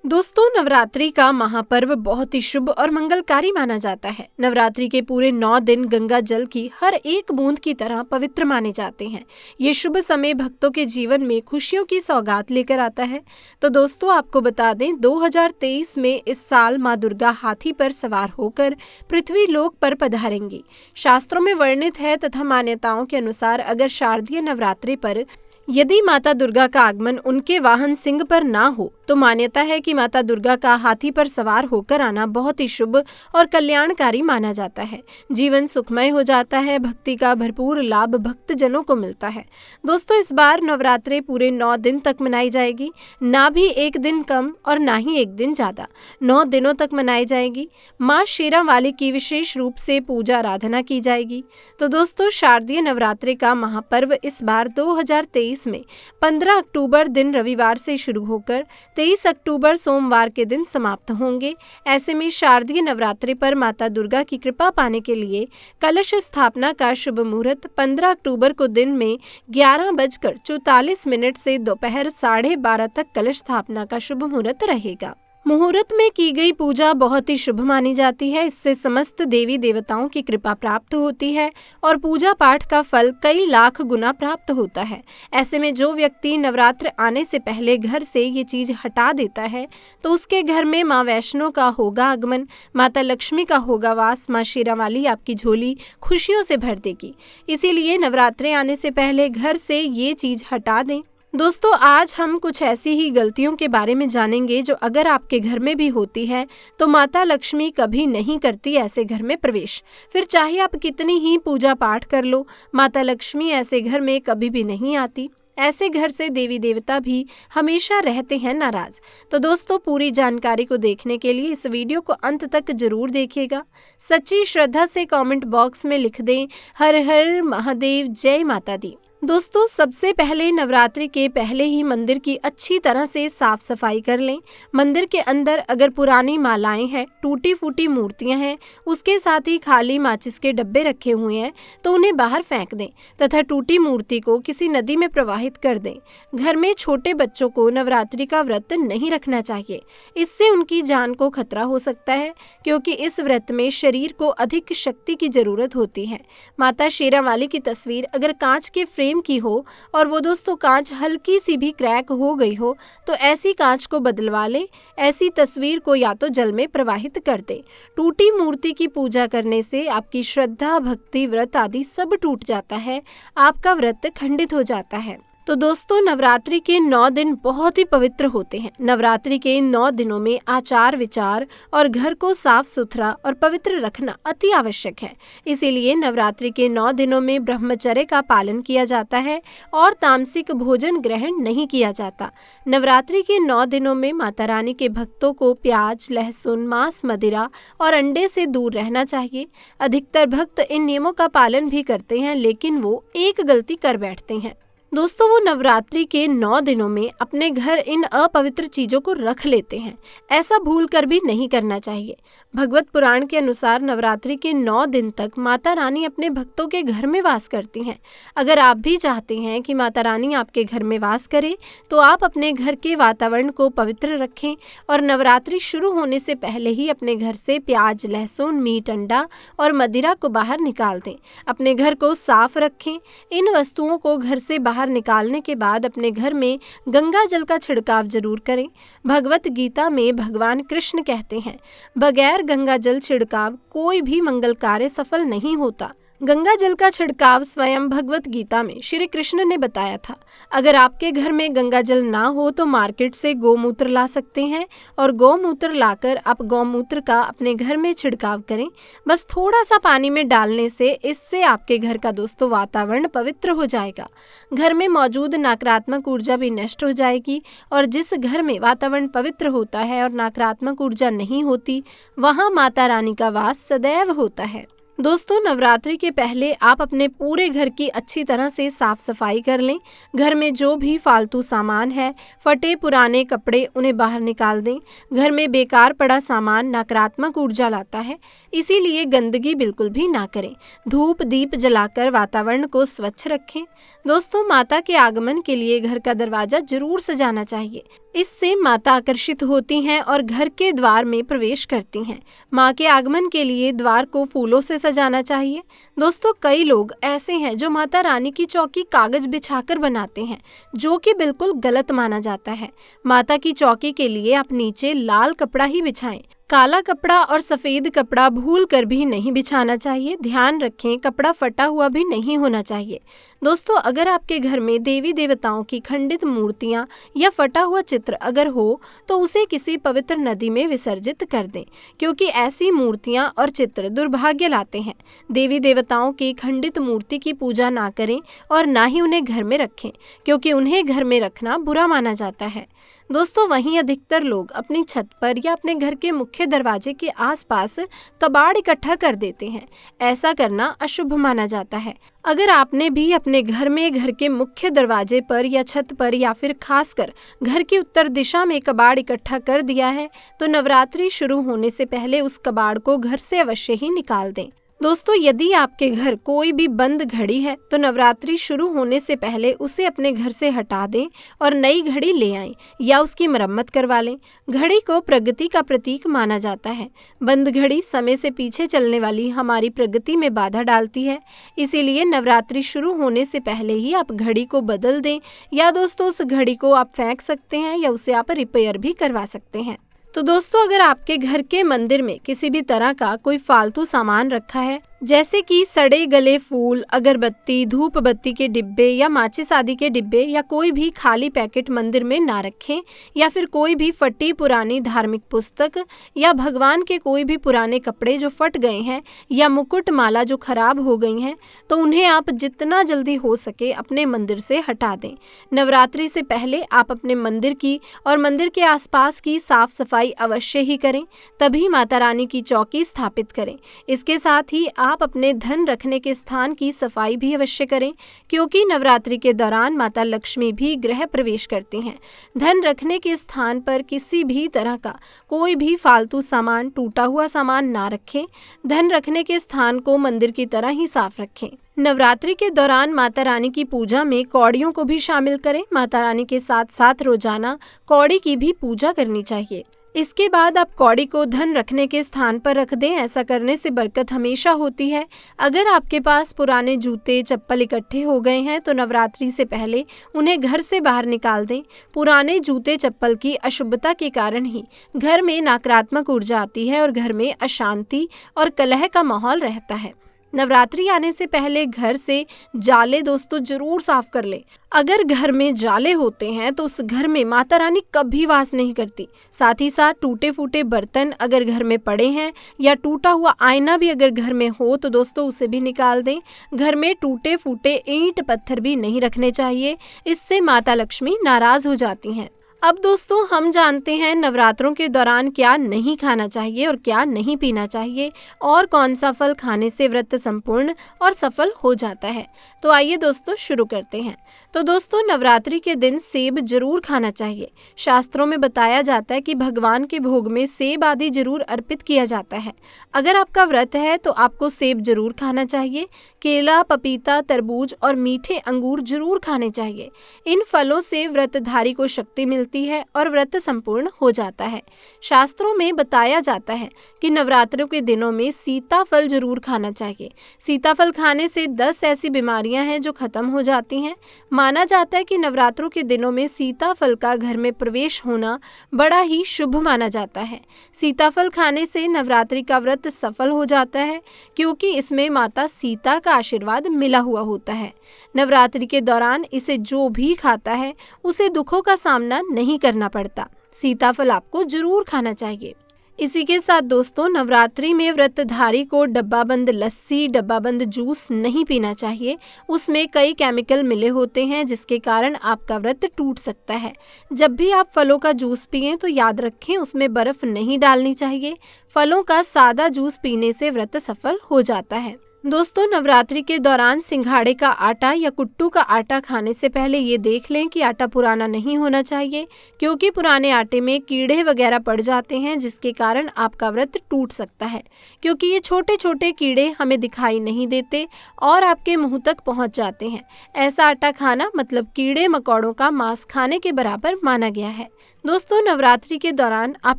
दोस्तों, नवरात्रि का महापर्व बहुत ही शुभ और मंगलकारी माना जाता है। नवरात्रि के पूरे 9 दिन गंगा जल की हर एक बूंद की तरह पवित्र माने जाते हैं। ये शुभ समय भक्तों के जीवन में खुशियों की सौगात लेकर आता है। तो दोस्तों, आपको बता दें, 2023 में इस साल माँ दुर्गा हाथी पर सवार होकर पृथ्वी लोक पर पधारेंगी। शास्त्रों में वर्णित है तथा मान्यताओं के अनुसार अगर शारदीय नवरात्रि पर यदि माता दुर्गा का आगमन उनके वाहन सिंह पर ना हो तो मान्यता है कि माता दुर्गा का हाथी पर सवार होकर आना बहुत ही शुभ और कल्याणकारी माना जाता है। जीवन सुखमय हो जाता है, भक्ति का भरपूर लाभ भक्तजनों को मिलता है। दोस्तों, इस बार नवरात्रि पूरे 9 दिन तक मनाई जाएगी, ना भी एक दिन कम और ना ही एक दिन ज्यादा। 9 दिनों तक मनाई जाएगी। माँ शेरावाली की विशेष रूप से पूजा आराधना की जाएगी। तो दोस्तों, शारदीय नवरात्रि का महापर्व इस बार 2023 में 15 अक्टूबर दिन रविवार से शुरू होकर 23 अक्टूबर सोमवार के दिन समाप्त होंगे। ऐसे में शारदीय नवरात्रि पर माता दुर्गा की कृपा पाने के लिए कलश स्थापना का शुभ मुहूर्त 15 अक्टूबर को दिन में 11:44 से दोपहर 12:30 तक कलश स्थापना का शुभ मुहूर्त रहेगा। मुहूर्त में की गई पूजा बहुत ही शुभ मानी जाती है। इससे समस्त देवी देवताओं की कृपा प्राप्त होती है और पूजा पाठ का फल कई लाख गुना प्राप्त होता है। ऐसे में जो व्यक्ति नवरात्र आने से पहले घर से ये चीज हटा देता है तो उसके घर में माँ वैष्णो का होगा आगमन, माता लक्ष्मी का होगा वास। माँ शेरावाली आपकी झोली खुशियों से भर देगी। इसीलिए नवरात्रे आने से पहले घर से ये चीज हटा दें। दोस्तों, आज हम कुछ ऐसी ही गलतियों के बारे में जानेंगे जो अगर आपके घर में भी होती है तो माता लक्ष्मी कभी नहीं करती ऐसे घर में प्रवेश। फिर चाहे आप कितनी ही पूजा पाठ कर लो, माता लक्ष्मी ऐसे घर में कभी भी नहीं आती। ऐसे घर से देवी देवता भी हमेशा रहते हैं नाराज। तो दोस्तों, पूरी जानकारी को देखने के लिए इस वीडियो को अंत तक जरूर देखिएगा। सच्ची श्रद्धा से कमेंट बॉक्स में लिख दें, हर हर महादेव, जय माता दी। दोस्तों, सबसे पहले नवरात्रि के पहले ही मंदिर की अच्छी तरह से साफ सफाई कर लें। मंदिर के अंदर अगर पुरानी मालाएं हैं, टूटी फूटी मूर्तियां हैं, उसके साथ ही खाली माचिस के डब्बे रखे हुए हैं तो उन्हें बाहर फेंक दें तथा टूटी मूर्ति को किसी नदी में प्रवाहित कर दें। घर में छोटे बच्चों को नवरात्रि का व्रत नहीं रखना चाहिए। इससे उनकी जान को खतरा हो सकता है, क्योंकि इस व्रत में शरीर को अधिक शक्ति की जरूरत होती है। माता शेरावाली की तस्वीर अगर कांच के फ्रेम की हो और वो दोस्तों कांच हल्की सी भी क्रैक हो गई हो तो ऐसी कांच को बदलवा ले। ऐसी तस्वीर को या तो जल में प्रवाहित कर दे। टूटी मूर्ति की पूजा करने से आपकी श्रद्धा, भक्ति, व्रत आदि सब टूट जाता है, आपका व्रत खंडित हो जाता है। तो दोस्तों, नवरात्रि के 9 दिन बहुत ही पवित्र होते हैं। नवरात्रि के इन 9 दिनों में आचार विचार और घर को साफ सुथरा और पवित्र रखना अति आवश्यक है। इसीलिए नवरात्रि के 9 दिनों में ब्रह्मचर्य का पालन किया जाता है और तामसिक भोजन ग्रहण नहीं किया जाता। नवरात्रि के 9 दिनों में माता रानी के भक्तों को प्याज, लहसुन, मांस, मदिरा और अंडे से दूर रहना चाहिए। अधिकतर भक्त इन नियमों का पालन भी करते हैं, लेकिन वो एक गलती कर बैठते हैं। दोस्तों, वो नवरात्रि के 9 दिनों में अपने घर इन अपवित्र चीजों को रख लेते हैं। ऐसा भूल कर भी नहीं करना चाहिए। भगवत पुराण के अनुसार नवरात्रि के 9 दिन तक माता रानी अपने भक्तों के घर में वास करती हैं। अगर आप भी चाहते हैं कि माता रानी आपके घर में वास करे तो आप अपने घर के वातावरण को पवित्र रखें और नवरात्रि शुरू होने से पहले ही अपने घर से प्याज, लहसुन, मीट, अंडा और मदिरा को बाहर निकाल दें। अपने घर को साफ रखें। इन वस्तुओं को घर से बाहर निकालने के बाद अपने घर में गंगा जल का छिड़काव जरूर करें। भगवत गीता में भगवान कृष्ण कहते हैं, बगैर गंगा जल छिड़काव कोई भी मंगल कार्य सफल नहीं होता। गंगा जल का छिड़काव स्वयं भगवत गीता में श्री कृष्ण ने बताया था। अगर आपके घर में गंगा जल ना हो तो मार्केट से गौमूत्र ला सकते हैं और गौमूत्र लाकर आप गौमूत्र का अपने घर में छिड़काव करें। बस थोड़ा सा पानी में डालने से इससे आपके घर का दोस्तों वातावरण पवित्र हो जाएगा। घर में मौजूद नकारात्मक ऊर्जा भी नष्ट हो जाएगी और जिस घर में वातावरण पवित्र होता है और नकारात्मक ऊर्जा नहीं होती, वहाँ माता रानी का वास सदैव होता है। दोस्तों, नवरात्रि के पहले आप अपने पूरे घर की अच्छी तरह से साफ सफाई कर लें। घर में जो भी फालतू सामान है, फटे पुराने कपड़े, उन्हें बाहर निकाल दें। घर में बेकार पड़ा सामान नकारात्मक ऊर्जा लाता है, इसीलिए गंदगी बिल्कुल भी ना करें। धूप दीप जलाकर वातावरण को स्वच्छ रखें। दोस्तों, माता के आगमन के लिए घर का दरवाजा जरूर सजाना चाहिए। इससे माता आकर्षित होती हैं और घर के द्वार में प्रवेश करती हैं। माँ के आगमन के लिए द्वार को फूलों से सजाना चाहिए। दोस्तों, कई लोग ऐसे हैं जो माता रानी की चौकी कागज बिछाकर बनाते हैं, जो कि बिल्कुल गलत माना जाता है। माता की चौकी के लिए आप नीचे लाल कपड़ा ही बिछाएं। काला कपड़ा और सफेद कपड़ा भूल कर भी नहीं बिछाना चाहिए। ध्यान रखें, कपड़ा फटा हुआ भी नहीं होना चाहिए। दोस्तों, अगर आपके घर में देवी देवताओं की खंडित मूर्तियां या फटा हुआ चित्र अगर हो तो उसे किसी पवित्र नदी में विसर्जित कर दें, क्योंकि ऐसी मूर्तियां और चित्र दुर्भाग्य लाते हैं। देवी देवताओं की खंडित मूर्ति की पूजा ना करें और ना ही उन्हें घर में रखें, क्योंकि उन्हें घर में रखना बुरा माना जाता है। दोस्तों, वहीं अधिकतर लोग अपनी छत पर या अपने घर के मुख्य दरवाजे के आसपास कबाड़ इकट्ठा कर देते हैं। ऐसा करना अशुभ माना जाता है। अगर आपने भी अपने घर में घर के मुख्य दरवाजे पर या छत पर या फिर खासकर घर की उत्तर दिशा में कबाड़ इकट्ठा कर दिया है तो नवरात्रि शुरू होने से पहले उस कबाड़ को घर से अवश्य ही निकाल दें। दोस्तों, यदि आपके घर कोई भी बंद घड़ी है तो नवरात्रि शुरू होने से पहले उसे अपने घर से हटा दें और नई घड़ी ले आएं या उसकी मरम्मत करवा लें। घड़ी को प्रगति का प्रतीक माना जाता है। बंद घड़ी समय से पीछे चलने वाली हमारी प्रगति में बाधा डालती है। इसीलिए नवरात्रि शुरू होने से पहले ही आप घड़ी को बदल दें, या दोस्तों उस घड़ी को आप फेंक सकते हैं या उसे आप रिपेयर भी करवा सकते हैं। तो दोस्तों, अगर आपके घर के मंदिर में किसी भी तरह का कोई फालतू सामान रखा है, जैसे कि सड़े गले फूल, अगरबत्ती, धूप बत्ती के डिब्बे या माचिस आदि के डिब्बे, या कोई भी खाली पैकेट मंदिर में ना रखें, या फिर कोई भी फटी पुरानी धार्मिक पुस्तक या भगवान के कोई भी पुराने कपड़े जो फट गए हैं या मुकुट माला जो खराब हो गई हैं, तो उन्हें आप जितना जल्दी हो सके अपने मंदिर से हटा दें। नवरात्रि से पहले आप अपने मंदिर की और मंदिर के आसपास की साफ सफाई अवश्य ही करें, तभी माता रानी की चौकी स्थापित करें। इसके साथ ही आप अपने धन रखने के स्थान की सफाई भी अवश्य करें, क्योंकि नवरात्रि के दौरान माता लक्ष्मी भी गृह प्रवेश करती हैं। धन रखने के स्थान पर किसी भी तरह का कोई भी फालतू सामान, टूटा हुआ सामान ना रखें। धन रखने के स्थान को मंदिर की तरह ही साफ रखें। नवरात्रि के दौरान माता रानी की पूजा में कौड़ियों को भी शामिल करें। माता रानी के साथ साथ रोजाना कौड़ी की भी पूजा करनी चाहिए। इसके बाद आप कौड़ी को धन रखने के स्थान पर रख दें। ऐसा करने से बरकत हमेशा होती है। अगर आपके पास पुराने जूते चप्पल इकट्ठे हो गए हैं तो नवरात्रि से पहले उन्हें घर से बाहर निकाल दें। पुराने जूते चप्पल की अशुभता के कारण ही घर में नकारात्मक ऊर्जा आती है और घर में अशांति और कलह का माहौल रहता है। नवरात्रि आने से पहले घर से जाले दोस्तों जरूर साफ कर ले। अगर घर में जाले होते हैं तो उस घर में माता रानी कभी वास नहीं करती। साथ ही साथ टूटे फूटे बर्तन अगर घर में पड़े हैं या टूटा हुआ आईना भी अगर घर में हो तो दोस्तों उसे भी निकाल दें। घर में टूटे फूटे ईंट पत्थर भी नहीं रखने चाहिए, इससे माता लक्ष्मी नाराज हो जाती हैं। अब दोस्तों, हम जानते हैं नवरात्रों के दौरान क्या नहीं खाना चाहिए और क्या नहीं पीना चाहिए, और कौन सा फल खाने से व्रत संपूर्ण और सफल हो जाता है। तो आइए दोस्तों शुरू करते हैं। तो दोस्तों, नवरात्रि के दिन सेब जरूर खाना चाहिए। शास्त्रों में बताया जाता है कि भगवान के भोग में सेब आदि जरूर अर्पित किया जाता है। अगर आपका व्रत है तो आपको सेब जरूर खाना चाहिए। केला, पपीता, तरबूज और मीठे अंगूर जरूर खाने चाहिए। इन फलों से व्रतधारी को शक्ति मिलती है और व्रत संपूर्ण हो जाता है। शास्त्रों में बताया जाता है कि नवरात्रों के दिनों में सीताफल जरूर खाना चाहिए। सीताफल खाने से 10 ऐसी बीमारियां हैं जो खत्म हो जाती हैं। माना जाता है कि नवरात्रों के दिनों में सीताफल का घर में प्रवेश होना बड़ा ही शुभ माना जाता है। सीताफल खाने से नवरात्रि का व्रत सफल हो जाता है, क्योंकि इसमें माता सीता का आशीर्वाद मिला हुआ होता है। नवरात्रि के दौरान इसे जो भी खाता है उसे दुखों का सामना नहीं करना पड़ता। सीताफल आपको जरूर खाना चाहिए। इसी के साथ दोस्तों नवरात्रि में व्रतधारी को डब्बाबंद लस्सी, डब्बाबंद जूस नहीं पीना चाहिए। उसमें कई केमिकल मिले होते हैं जिसके कारण आपका व्रत टूट सकता है। जब भी आप फलों का जूस पिएं तो याद रखें उसमें बर्फ नहीं डालनी चाहिए। फलों का सादा जूस पीने से व्रत सफल हो जाता है। दोस्तों नवरात्रि के दौरान सिंघाड़े का आटा या कुट्टू का आटा खाने से पहले ये देख लें कि आटा पुराना नहीं होना चाहिए, क्योंकि पुराने आटे में कीड़े वगैरह पड़ जाते हैं जिसके कारण आपका व्रत टूट सकता है। क्योंकि ये छोटे छोटे कीड़े हमें दिखाई नहीं देते और आपके मुंह तक पहुंच जाते हैं। ऐसा आटा खाना मतलब कीड़े मकोड़ों का मांस खाने के बराबर माना गया है। दोस्तों नवरात्रि के दौरान आप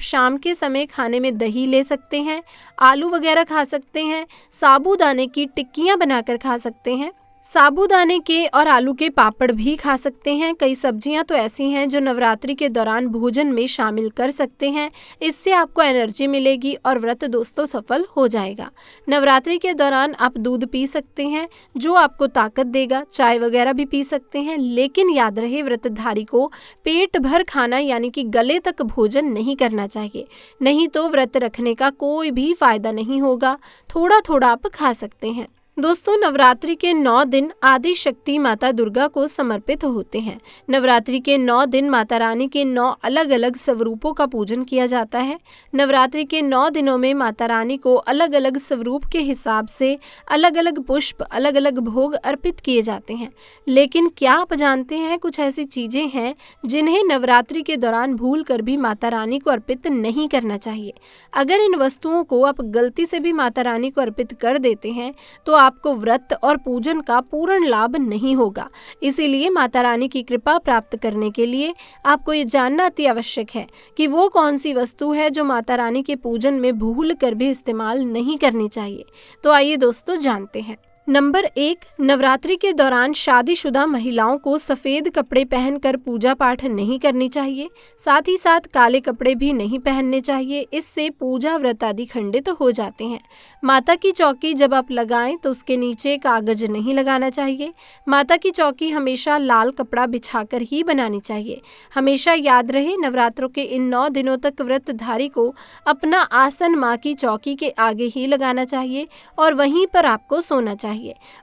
शाम के समय खाने में दही ले सकते हैं, आलू वगैरह खा सकते हैं, साबूदाने की टिक्कियां बनाकर खा सकते हैं, साबूदाने के और आलू के पापड़ भी खा सकते हैं। कई सब्जियां तो ऐसी हैं जो नवरात्रि के दौरान भोजन में शामिल कर सकते हैं। इससे आपको एनर्जी मिलेगी और व्रत दोस्तों सफल हो जाएगा। नवरात्रि के दौरान आप दूध पी सकते हैं जो आपको ताकत देगा, चाय वगैरह भी पी सकते हैं, लेकिन याद रहे व्रतधारी को पेट भर खाना यानी कि गले तक भोजन नहीं करना चाहिए, नहीं तो व्रत रखने का कोई भी फायदा नहीं होगा। थोड़ा थोड़ा आप खा सकते हैं। दोस्तों नवरात्रि के 9 दिन आदि शक्ति माता दुर्गा को समर्पित होते हैं। नवरात्रि के 9 दिन माता रानी के 9 अलग अलग स्वरूपों का पूजन किया जाता है। नवरात्रि के 9 दिनों में माता रानी को अलग अलग स्वरूप के हिसाब से अलग अलग पुष्प, अलग अलग भोग अर्पित किए जाते हैं। लेकिन क्या आप जानते हैं कुछ ऐसी चीजें हैं जिन्हें नवरात्रि के दौरान भूल कर भी माता रानी को अर्पित नहीं करना चाहिए। अगर इन वस्तुओं को आप गलती से भी माता रानी को अर्पित कर देते हैं तो आपको व्रत और पूजन का पूर्ण लाभ नहीं होगा। इसीलिए माता रानी की कृपा प्राप्त करने के लिए आपको ये जानना अति आवश्यक है कि वो कौन सी वस्तु है जो माता रानी के पूजन में भूल कर भी इस्तेमाल नहीं करनी चाहिए। तो आइए दोस्तों जानते हैं। नंबर 1, नवरात्रि के दौरान शादीशुदा महिलाओं को सफ़ेद कपड़े पहनकर पूजा पाठ नहीं करनी चाहिए। साथ ही साथ काले कपड़े भी नहीं पहनने चाहिए, इससे पूजा व्रत आदि खंडित हो जाते हैं। माता की चौकी जब आप लगाएं तो उसके नीचे कागज नहीं लगाना चाहिए। माता की चौकी हमेशा लाल कपड़ा बिछाकर ही बनानी चाहिए। हमेशा याद रहे नवरात्रों के इन 9 दिनों तक व्रतधारी को अपना आसन माँ की चौकी के आगे ही लगाना चाहिए और वहीं पर आपको सोना चाहिए।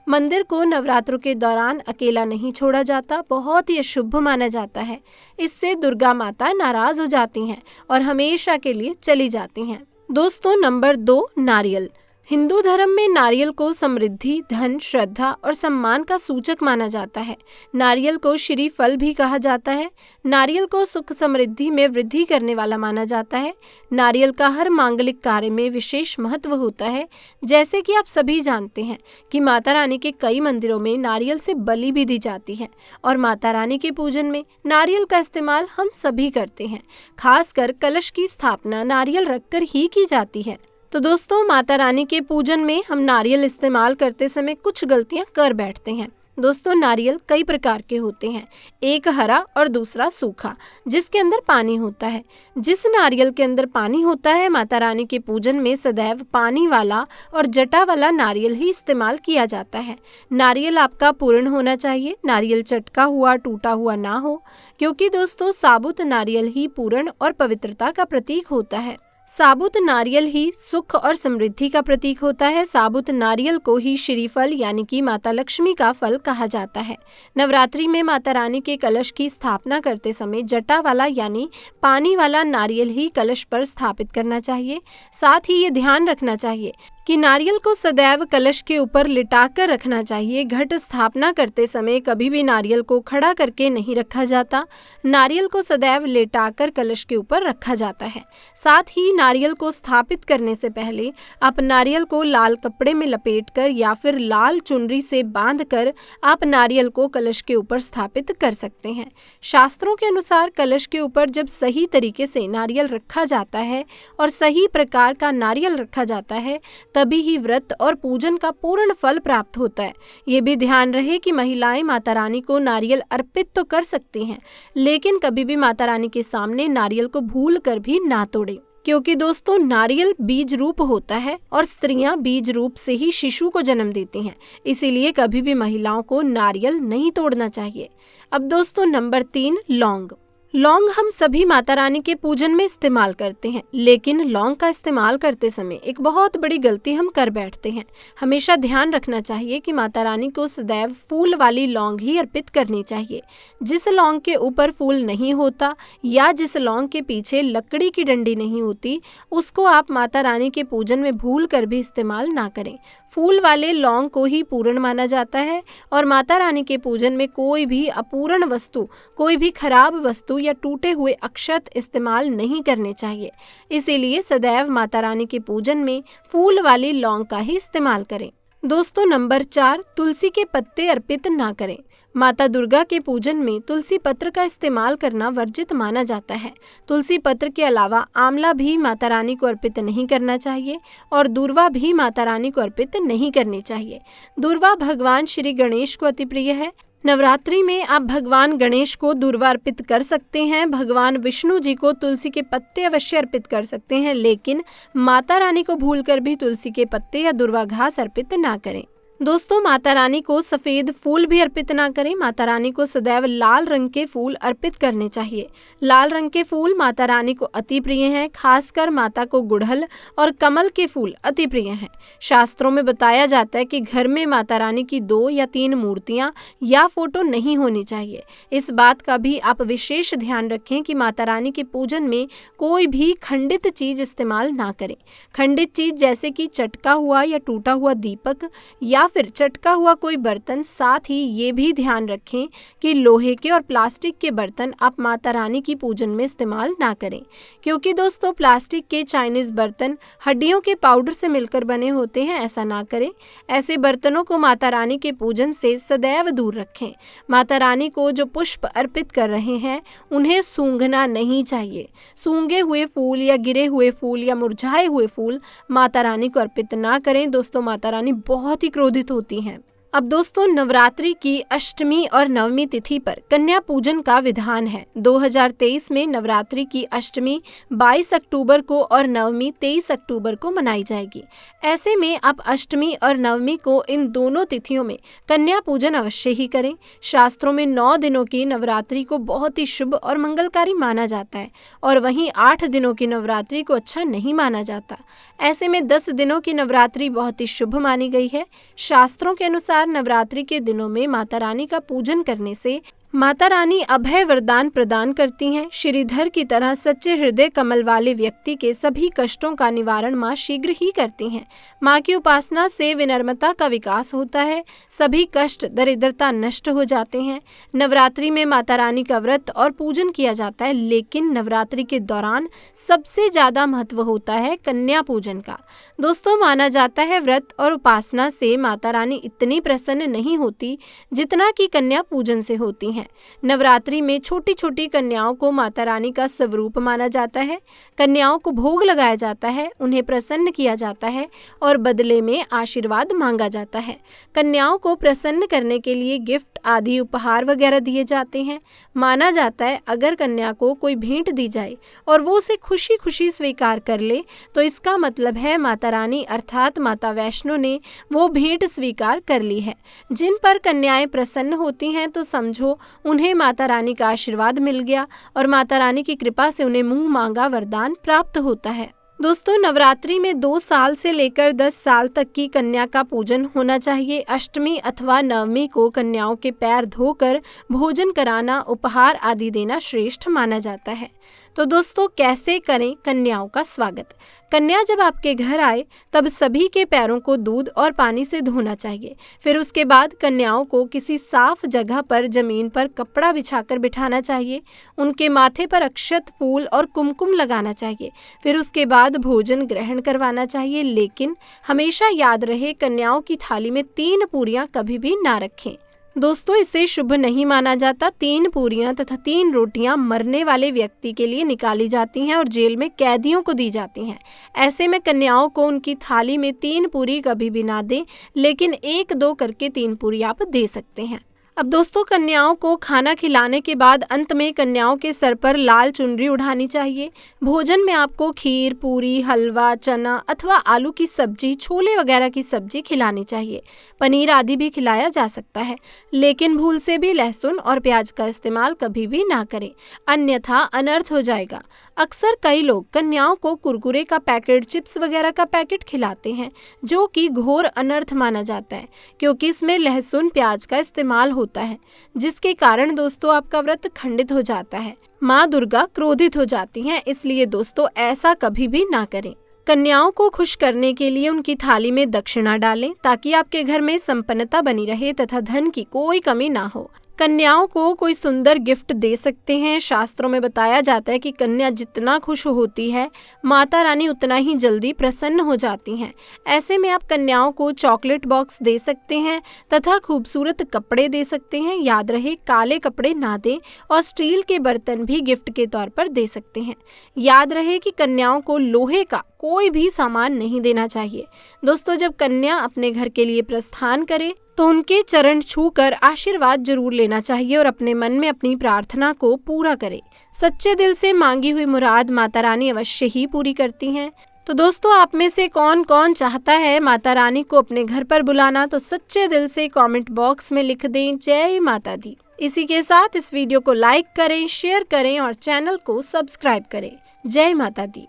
मंदिर को नवरात्रों के दौरान अकेला नहीं छोड़ा जाता, बहुत ही अशुभ माना जाता है। इससे दुर्गा माता नाराज हो जाती हैं और हमेशा के लिए चली जाती हैं। दोस्तों नंबर 2, नारियल। हिंदू धर्म में नारियल को समृद्धि, धन, श्रद्धा और सम्मान का सूचक माना जाता है। नारियल को श्री फल भी कहा जाता है। नारियल को सुख समृद्धि में वृद्धि करने वाला माना जाता है। नारियल का हर मांगलिक कार्य में विशेष महत्व होता है। जैसे कि आप सभी जानते हैं कि माता रानी के कई मंदिरों में नारियल से बलि भी दी जाती है और माता रानी के पूजन में नारियल का इस्तेमाल हम सभी करते हैं। खासकर कलश की स्थापना नारियल रखकर ही की जाती है। तो दोस्तों माता रानी के पूजन में हम नारियल इस्तेमाल करते समय कुछ गलतियां कर बैठते हैं। दोस्तों नारियल कई प्रकार के होते हैं, एक हरा और दूसरा सूखा जिसके अंदर पानी होता है। जिस नारियल के अंदर पानी होता है माता रानी के पूजन में सदैव पानी वाला और जटा वाला नारियल ही इस्तेमाल किया जाता है। नारियल आपका पूर्ण होना चाहिए, नारियल चटका हुआ टूटा हुआ ना हो, क्योंकि दोस्तों साबुत नारियल ही पूर्ण और पवित्रता का प्रतीक होता है। साबुत नारियल ही सुख और समृद्धि का प्रतीक होता है। साबुत नारियल को ही श्रीफल यानी कि माता लक्ष्मी का फल कहा जाता है। नवरात्रि में माता रानी के कलश की स्थापना करते समय जटा वाला यानी पानी वाला नारियल ही कलश पर स्थापित करना चाहिए। साथ ही ये ध्यान रखना चाहिए कि नारियल को सदैव कलश के ऊपर लिटाकर रखना चाहिए। घट स्थापना करते समय कभी भी नारियल को खड़ा करके नहीं रखा जाता। नारियल को सदैव लेटाकर कलश के ऊपर रखा जाता है। साथ ही नारियल को स्थापित करने से पहले आप नारियल को लाल कपड़े में लपेटकर या फिर लाल चुनरी से बांधकर आप नारियल को कलश के ऊपर स्थापित कर सकते हैं। शास्त्रों के अनुसार कलश के ऊपर जब सही तरीके से नारियल रखा जाता है और सही प्रकार का नारियल रखा जाता है तभी ही व्रत और पूजन का पूर्ण फल प्राप्त होता है। ये भी ध्यान रहे कि महिलाएं माता रानी को नारियल अर्पित तो कर सकती हैं, लेकिन कभी भी माता रानी के सामने नारियल को भूल कर भी ना तोड़ें, क्योंकि दोस्तों नारियल बीज रूप होता है और स्त्रियां बीज रूप से ही शिशु को जन्म देती हैं। इसीलिए कभी भी महिलाओं को नारियल नहीं तोड़ना चाहिए। अब दोस्तों नंबर 3, लौंग। लौंग हम सभी माता रानी के पूजन में इस्तेमाल करते हैं, लेकिन लौंग का इस्तेमाल करते समय एक बहुत बड़ी गलती हम कर बैठते हैं। हमेशा ध्यान रखना चाहिए कि माता रानी को सदैव फूल वाली लौंग ही अर्पित करनी चाहिए। जिस लौंग के ऊपर फूल नहीं होता या जिस लौंग के पीछे लकड़ी की डंडी नहीं होती, उसको आप माता रानी के पूजन में भूल कर भी इस्तेमाल ना करें। फूल वाले लौंग को ही पूर्ण माना जाता है और माता रानी के पूजन में कोई भी अपूर्ण वस्तु, कोई भी खराब वस्तु या टूटे हुए अक्षत इस्तेमाल नहीं करने चाहिए। इसीलिए सदैव माता रानी के पूजन में फूल वाली लौंग का ही इस्तेमाल करें। दोस्तों, नंबर 4, तुलसी के पत्ते अर्पित ना करें। माता दुर्गा के पूजन में तुलसी पत्र का इस्तेमाल करना वर्जित माना जाता है। तुलसी पत्र के अलावा आंवला भी माता रानी को अर्पित नहीं करना चाहिए और दूर्वा भी माता रानी को अर्पित नहीं करनी चाहिए। दूर्वा भगवान श्री गणेश को अति प्रिय है। नवरात्रि में आप भगवान गणेश को दूर्वा अर्पित कर सकते हैं। भगवान विष्णु जी को तुलसी के पत्ते अवश्य अर्पित कर सकते हैं, लेकिन माता रानी को भूलकर भी तुलसी के पत्ते या दूर्वा घास अर्पित ना करें। दोस्तों, माता रानी को सफ़ेद फूल भी अर्पित ना करें। माता रानी को सदैव लाल रंग के फूल अर्पित करने चाहिए। लाल रंग के फूल माता रानी को अति प्रिय हैं। खासकर माता को गुड़हल और कमल के फूल अति प्रिय हैं। शास्त्रों में बताया जाता है कि घर में माता रानी की 2 या 3 मूर्तियां या फोटो नहीं होनी चाहिए। इस बात का भी आप विशेष ध्यान रखें कि माता रानी के पूजन में कोई भी खंडित चीज इस्तेमाल ना करें। खंडित चीज जैसे कि चटका हुआ या टूटा हुआ दीपक या फिर चटका हुआ कोई बर्तन। साथ ही ये भी ध्यान रखें कि लोहे के और प्लास्टिक के बर्तन आप माता रानी की पूजन में इस्तेमाल ना करें, क्योंकि दोस्तों प्लास्टिक के चाइनीज बर्तन हड्डियों के पाउडर से मिलकर बने होते हैं। ऐसा ना करें। ऐसे बर्तनों को माता रानी के पूजन से सदैव दूर रखें। माता रानी को जो पुष्प अर्पित कर रहे हैं उन्हें सूंघना नहीं चाहिए। सूंघे हुए फूल या गिरे हुए फूल या मुरझाए हुए फूल माता रानी को अर्पित ना करें। दोस्तों, माता रानी बहुत ही क्रोधित होती हैं। अब दोस्तों, नवरात्रि की अष्टमी और नवमी तिथि पर कन्या पूजन का विधान है। 2023 में नवरात्रि की अष्टमी 22 अक्टूबर को और नवमी 23 अक्टूबर को मनाई जाएगी। ऐसे में आप अष्टमी और नवमी को इन दोनों तिथियों में कन्या पूजन अवश्य ही करें। शास्त्रों में 9 दिनों की नवरात्रि को बहुत ही शुभ और मंगलकारी माना जाता है और वहीं 8 दिनों की नवरात्रि को अच्छा नहीं माना जाता। ऐसे में 10 दिनों की नवरात्रि बहुत ही शुभ मानी गई है। शास्त्रों के अनुसार नवरात्रि के दिनों में माता रानी का पूजन करने से माता रानी अभय वरदान प्रदान करती हैं। श्रीधर की तरह सच्चे हृदय कमल वाले व्यक्ति के सभी कष्टों का निवारण माँ शीघ्र ही करती हैं। माँ की उपासना से विनम्रता का विकास होता है। सभी कष्ट दरिद्रता नष्ट हो जाते हैं। नवरात्रि में माता रानी का व्रत और पूजन किया जाता है, लेकिन नवरात्रि के दौरान सबसे ज्यादा महत्व होता है कन्या पूजन का। दोस्तों, माना जाता है व्रत और उपासना से माता रानी इतनी प्रसन्न नहीं होती जितना कि कन्या पूजन से होती है। नवरात्रि में छोटी छोटी कन्याओं को माता रानी का स्वरूप माना जाता है। कन्याओं को भोग लगाया जाता है, उन्हें प्रसन्न किया जाता है और बदले में आशीर्वाद मांगा जाता है। कन्याओं को प्रसन्न करने के लिए गिफ्ट आदि उपहार वगैरह दिए जाते हैं। माना जाता है अगर कन्या को कोई भेंट दी जाए और वो उसे खुशी खुशी स्वीकार कर ले तो इसका मतलब है माता रानी अर्थात माता वैष्णो ने वो भेंट स्वीकार कर ली है। जिन पर कन्याएं प्रसन्न होती हैं तो समझो उन्हें माता रानी का आशीर्वाद मिल गया और माता रानी की कृपा से उन्हें मुंह मांगा वरदान प्राप्त होता है। दोस्तों, नवरात्रि में 2 साल से लेकर 10 साल तक की कन्या का पूजन होना चाहिए। अष्टमी अथवा नवमी को कन्याओं के पैर धोकर भोजन कराना, उपहार आदि देना श्रेष्ठ माना जाता है। तो दोस्तों, कैसे करें कन्याओं का स्वागत? कन्या जब आपके घर आए तब सभी के पैरों को दूध और पानी से धोना चाहिए। फिर उसके बाद कन्याओं को किसी साफ जगह पर जमीन पर कपड़ा बिछाकर बिठाना चाहिए। उनके माथे पर अक्षत, फूल और कुमकुम लगाना चाहिए। फिर उसके बाद भोजन ग्रहण करवाना चाहिए, लेकिन हमेशा याद रहे कन्याओं की थाली में 3 पूरियां कभी भी ना रखें। दोस्तों, इसे शुभ नहीं माना जाता। 3 पूरियां तथा 3 रोटियां मरने वाले व्यक्ति के लिए निकाली जाती हैं और जेल में कैदियों को दी जाती हैं। ऐसे में कन्याओं को उनकी थाली में 3 पूरी कभी भी ना दें, लेकिन 1-2 करके 3 पूरी आप दे सकते हैं। अब दोस्तों, कन्याओं को खाना खिलाने के बाद अंत में कन्याओं के सर पर लाल चुनरी उड़ानी चाहिए। भोजन में आपको खीर, पूरी, हलवा, चना अथवा आलू की सब्जी, छोले वगैरह की सब्जी खिलानी चाहिए। पनीर आदि भी खिलाया जा सकता है, लेकिन भूल से भी लहसुन और प्याज का इस्तेमाल कभी भी ना करें, अन्यथा अनर्थ हो जाएगा। अक्सर कई लोग कन्याओं को कुरकुरे का पैकेट, चिप्स वगैरह का पैकेट खिलाते हैं, जो कि घोर अनर्थ माना जाता है, क्योंकि इसमें लहसुन, प्याज का इस्तेमाल होता है, जिसके कारण दोस्तों आपका व्रत खंडित हो जाता है। माँ दुर्गा क्रोधित हो जाती हैं, इसलिए दोस्तों ऐसा कभी भी ना करें। कन्याओं को खुश करने के लिए उनकी थाली में दक्षिणा डालें, ताकि आपके घर में संपन्नता बनी रहे तथा धन की कोई कमी ना हो। कन्याओं को कोई सुंदर गिफ्ट दे सकते हैं। शास्त्रों में बताया जाता है कि कन्या जितना खुश होती है, माता रानी उतना ही जल्दी प्रसन्न हो जाती हैं। ऐसे में आप कन्याओं को चॉकलेट बॉक्स दे सकते हैं तथा खूबसूरत कपड़े दे सकते हैं। याद रहे, काले कपड़े ना दें और स्टील के बर्तन भी गिफ्ट के तौर पर दे सकते हैं। याद रहे कि कन्याओं को लोहे का कोई भी सामान नहीं देना चाहिए। दोस्तों, जब कन्या अपने घर के लिए प्रस्थान करे तो उनके चरण छूकर आशीर्वाद जरूर लेना चाहिए और अपने मन में अपनी प्रार्थना को पूरा करे। सच्चे दिल से मांगी हुई मुराद माता रानी अवश्य ही पूरी करती हैं। तो दोस्तों, आप में से कौन कौन चाहता है माता रानी को अपने घर पर बुलाना, तो सच्चे दिल से कमेंट बॉक्स में लिख दें जय माता दी। इसी के साथ इस वीडियो को लाइक करें, शेयर करें और चैनल को सब्सक्राइब करें। जय माता दी।